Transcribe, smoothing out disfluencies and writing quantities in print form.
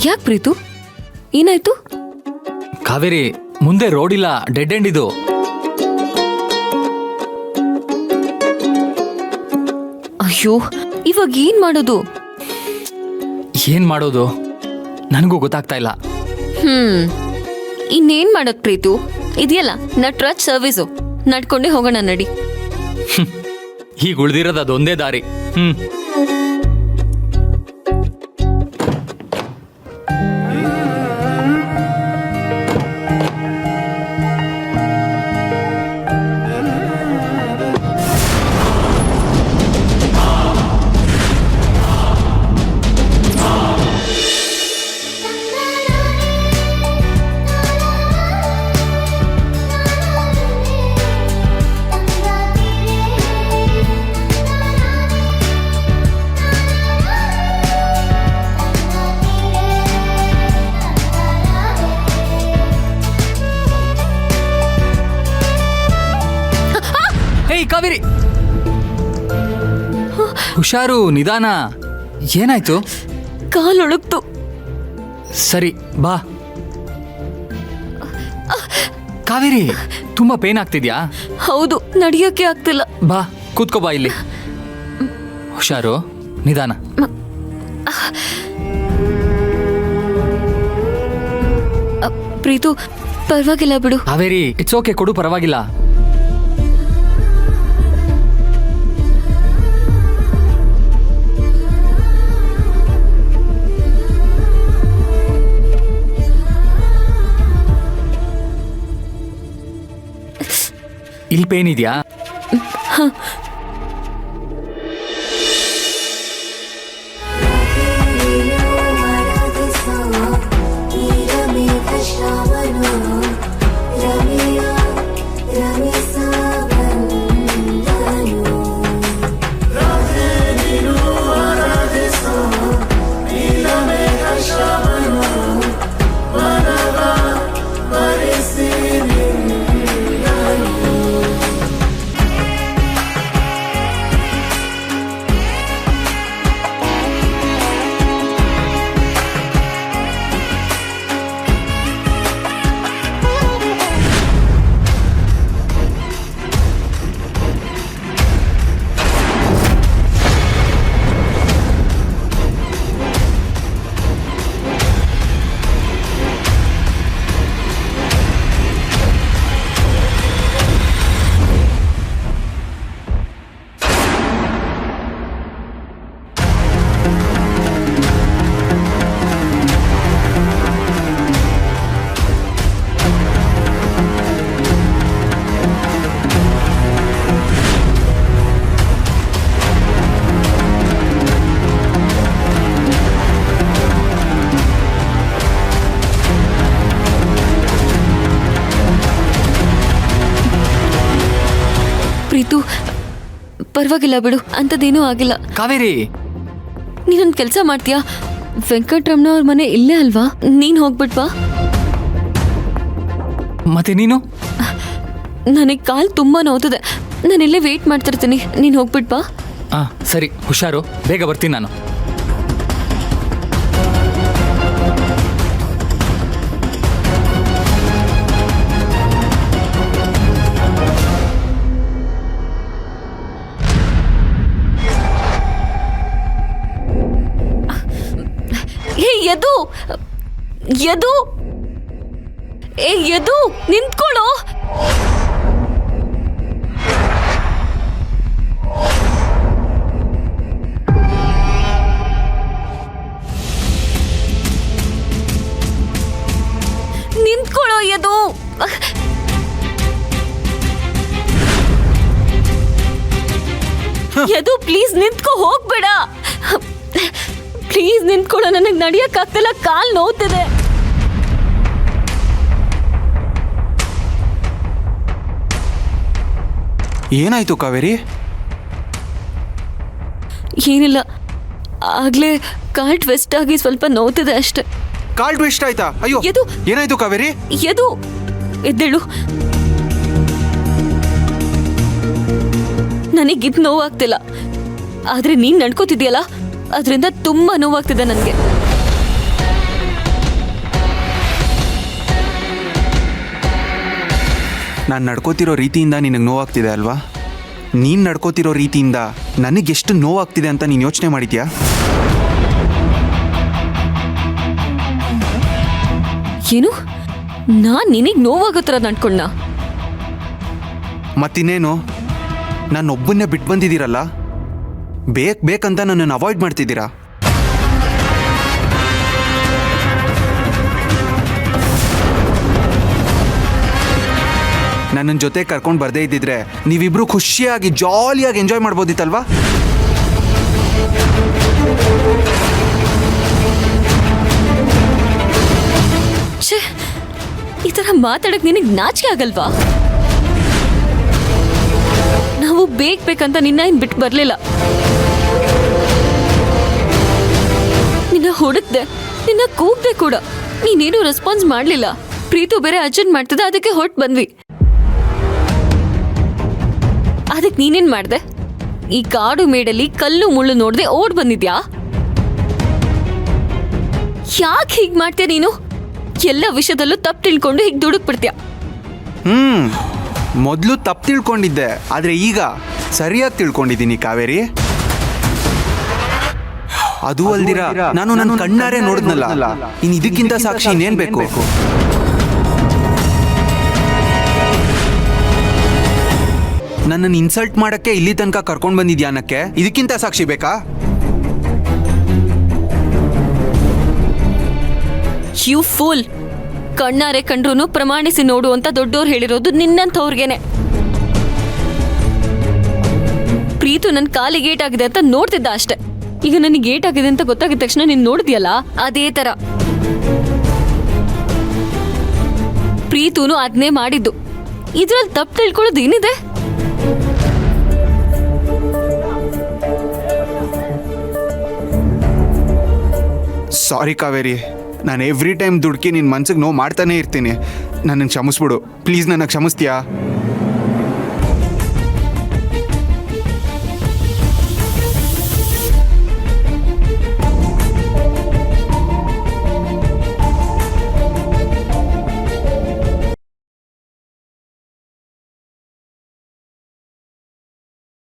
ಯಾಕೆ ಪ್ರೀತು, ಏನಾಯ್ತು? ಕಾವೇರಿ, ಮುಂದೆ ರೋಡ್ ಇಲ್ಲ, ಡೆಡ್ ಎಂಡ್ ಇದು. ಅಯ್ಯೋ, ಇವಾಗ ಏನ್ ಮಾಡೋದು? ಏನ್ ಮಾಡೋದು ನನಗೂ ಗೊತ್ತಾಗ್ತಾ ಇಲ್ಲ. ಇನ್ನೇನ್ ಮಾಡೋದ್ ಪ್ರೀತು, ಇದೆಯಲ್ಲ ನಟ್ರಾಜ್ ಸರ್ವಿಸು, ನಡ್ಕೊಂಡೇ ಹೋಗೋಣ ನಡಿ. ಈಗ ಉಳ್ದಿರೋದು ಅದೊಂದೇ ದಾರಿ. ಕಾವೇರಿ, ಹುಷಾರು, ನಿಧಾನ. ಏನಾಯ್ತು? ಕಾಲೊಳಗ್ತು. ಸರಿ ಬಾ. ಕಾವೇರಿ, ತುಂಬಾ ಪೇನ್ ಆಗ್ತಿದ್ಯಾ? ಹೌದು, ನಡಿಯೋಕೆ ಆಗ್ತಿಲ್ಲ. ಬಾ, ಕೂತ್ಕೋ ಬಾ ಇಲ್ಲಿ. ಹುಷಾರು, ನಿಧಾನ. ಪ್ರೀತು, ಪರವಾಗಿಲ್ಲ ಬಿಡು. ಕಾವೇರಿ, ಇಟ್ಸ್ ಓಕೆ, ಕೊಡು, ಪರವಾಗಿಲ್ಲ. ಇಲ್ಲಿ ಪೇನ್ ಇದೆಯಾ? ಪ್ರೀತು, ಪರವಾಗಿಲ್ಲ ಬಿಡು, ಅಂಥದ್ದೇನೂ ಆಗಿಲ್ಲ. ಕಾವೇರಿ, ನೀನೊಂದು ಕೆಲಸ ಮಾಡ್ತೀಯಾ? ವೆಂಕಟರಮಣ ಅವ್ರ ಮನೆ ಇಲ್ಲೇ ಅಲ್ವಾ? ನೀನು ಹೋಗ್ಬಿಟ್ವಾ? ಮತ್ತೆ ನೀನು? ನನಗೆ ಕಾಲು ತುಂಬ ನೋವ್ತಿದೆ, ನಾನು ಇಲ್ಲೇ ವೇಟ್ ಮಾಡ್ತಿರ್ತೀನಿ, ನೀನು ಹೋಗ್ಬಿಟ್ವಾ? ಸರಿ, ಹುಷಾರು, ಬೇಗ ಬರ್ತೀನಿ ನಾನು. ಎದು ಎದು ಎದು ನಿಂತ್ಕೊಳ್ಳೋ. ನಿಂತ್ಕೊಳ್ಳೋ ಎದು. ಎದು ಪ್ಲೀಸ್ ನಿಂತ್ಕೋ, ಹೋಗ್ಬೇಡ ಪ್ಲೀಸ್ ನಿಂತ್ಕೊಳ್ಳೋ. ನನಗೆ ನಡಿಯಕ್ಕಾಗ್ತಿಲ್ಲ, ಕಾಲು ನೋವ್ತಿದೆ. ಏನಾಯ್ತು ಕಾವೇರಿ? ಏನಿಲ್ಲ, ಆಗ್ಲೇ ಕಾಲ್ ಟ್ವಿಸ್ಟ್ ಆಗಿ ಸ್ವಲ್ಪ ನೋವ್ತಿದೆ ಅಷ್ಟೆ. ಕಾಲ್ ಟ್ವಿಸ್ಟ್ ಆಯ್ತಾ? ಅಯ್ಯೋ, ಎದು. ಏನಾಯ್ತು ಕಾವೇರಿ? ಎದು, ಎದ್ದೇಳು. ನನಗಿದ್ ನೋವಾಗ್ತಿಲ್ಲ, ಆದ್ರೆ ನೀನ್ ನಡ್ಕೋತಿದ್ಯಲ್ಲ, ಅದರಿಂದ ತುಂಬಾ ನೋವಾಗ್ತಿದೆ ನನಗೆ. ನಾನು ನಡ್ಕೋತಿರೋ ರೀತಿಯಿಂದ ನಿನಗೆ ನೋವಾಗ್ತಿದೆ ಅಲ್ವಾ? ನೀನು ನಡ್ಕೋತಿರೋ ರೀತಿಯಿಂದ ನನಗೆಷ್ಟು ನೋವಾಗ್ತಿದೆ ಅಂತ ನೀನು ಯೋಚನೆ ಮಾಡಿದ್ಯಾ? ಏನು ನಾನ್ ನಿನಗ್ ನೋವಾಗೋ ಥರ ನಡ್ಕೊಂಡ? ಮತ್ತಿನ್ನೇನು, ನಾನೊಬ್ಬನ್ನೇ ಬಿಟ್ಟು ಬಂದಿದ್ದೀರಲ್ಲ, ಬೇಕಂತ ನನ್ನನ್ನು ಅವಾಯ್ಡ್ ಮಾಡ್ತಿದ್ದೀರಾ? ನನ್ನ ಜೊತೆ ಕರ್ಕೊಂಡು ಬರ್ದೇ ಇದ್ದಿದ್ರೆ ನೀವಿಬ್ರು ಖುಷಿಯಾಗಿ ಜಾಲಿಯಾಗಿ ಎಂಜಾಯ್ ಮಾಡ್ಬೋದಿತ್ತಲ್ವಾ? ಛೇ, ಈ ಥರ ಮಾತಾಡಕ್ ನಿನಗೆ ನಾಚಿಕೆ ಆಗಲ್ವಾ? ನಾವು ಬೇಕಂತ ನಿನ್ನ ಏನ್ ಬಿಟ್ಟು ಬರಲಿಲ್ಲ. ನಿನ್ನ ಹುಡುಕ್ದೆ, ನಿನ್ನ ಕೂಗ್ದೆ ಕೂಡ, ನೀನೇನು ರೆಸ್ಪಾನ್ಸ್ ಮಾಡಲಿಲ್ಲ. ಪ್ರೀತು ಬೇರೆ ಅರ್ಜೆಂಟ್ ಮಾಡ್ತದೆ, ಅದಕ್ಕೆ ಹೊರಟು ಬಂದ್ವಿ. ಅದಕ್ಕೆ ನೀನೇನ್ ಮಾಡ್ದೆ? ಈ ಕಾಡು ಮೇಡಲ್ಲಿ ಕಲ್ಲು ಮುಳ್ಳು ನೋಡ್ದೆ ಓಡ್ ಬಂದಿದ್ಯಾ? ಯಾಕೆ ಹೀಗ್ ಮಾಡ್ತೀಯ ನೀನು? ಎಲ್ಲ ವಿಷಯದಲ್ಲೂ ತಪ್ಪು ತಿಳ್ಕೊಂಡು ಹೀಗೆ ದುಡುಕ್ ಬಿಡ್ತೀಯ. ಮೊದಲು ತಪ್ಪು ತಿಳ್ಕೊಂಡಿದ್ದೆ, ಆದರೆ ಈಗ ಸರಿಯಾಗಿ ತಿಳ್ಕೊಂಡಿದ್ದೀನಿ ಕಾವೇರಿ. ಅದು ಅಲ್ದಿರ ನಾನು ನನ್ನ ಕಣ್ಣಾರೆ ನೋಡಿದ್ನಲ್ಲ, ಇನ್ನು ಇದಕ್ಕಿಂತ ಸಾಕ್ಷಿ ಇನ್ನೇನ್ ಬೇಕು? ನನ್ನನ್ನು ಇನ್ಸಲ್ಟ್ ಮಾಡಕ್ಕೆ ಇಲ್ಲಿ ತನಕ ಕರ್ಕೊಂಡು ಬಂದಿದ್ಯಾ ಅನ್ನಕ್ಕೆ ಇದಕ್ಕಿಂತ ಸಾಕ್ಷಿ ಬೇಕಾ? You fool! ಕಣ್ಣಾರೆ ಕಂಡ್ರು ಪ್ರಮಾಣಿಸಿ ನೋಡು ಅಂತ ದೊಡ್ಡೋರು ಹೇಳಿರೋದು ನಿನ್ನಂಥವ್ರಿಗೇನೆ. ಪ್ರೀತು ನನ್ನ ಕಾಲಿಗೆ ಏಟಾಗಿದೆ ಅಂತ ನೋಡ್ತಿದ್ದ ಅಷ್ಟೆ. ಈಗ ನನಗೆ ಏಟಾಗಿದೆ ಅಂತ ಗೊತ್ತಾಗಿದ ತಕ್ಷಣ ನೀನು ನೋಡಿದ್ಯಲ್ಲ, ಅದೇ ತರ ಪ್ರೀತುನು ಅದನ್ನೇ ಮಾಡಿದ್ದು. ಇದ್ರಲ್ಲಿ ತಪ್ಪು ತಿಳ್ಕೊಳ್ಳೋದು ಏನಿದೆ? ಸಾರಿ ಕಾವೇರಿ, ನಾನು ಎವ್ರಿ ಟೈಮ್ ದುಡ್ಕಿ ನಿನ್ನ ಮನ್ಸಿಗೆ ನೋವು ಮಾಡ್ತಾನೆ ಇರ್ತೀನಿ. ನನ್ನನ್ನು ಕ್ಷಮಿಸ್ಬಿಡು ಪ್ಲೀಸ್, ನನ್ನ ಕ್ಷಮಿಸ್ತೀಯಾ?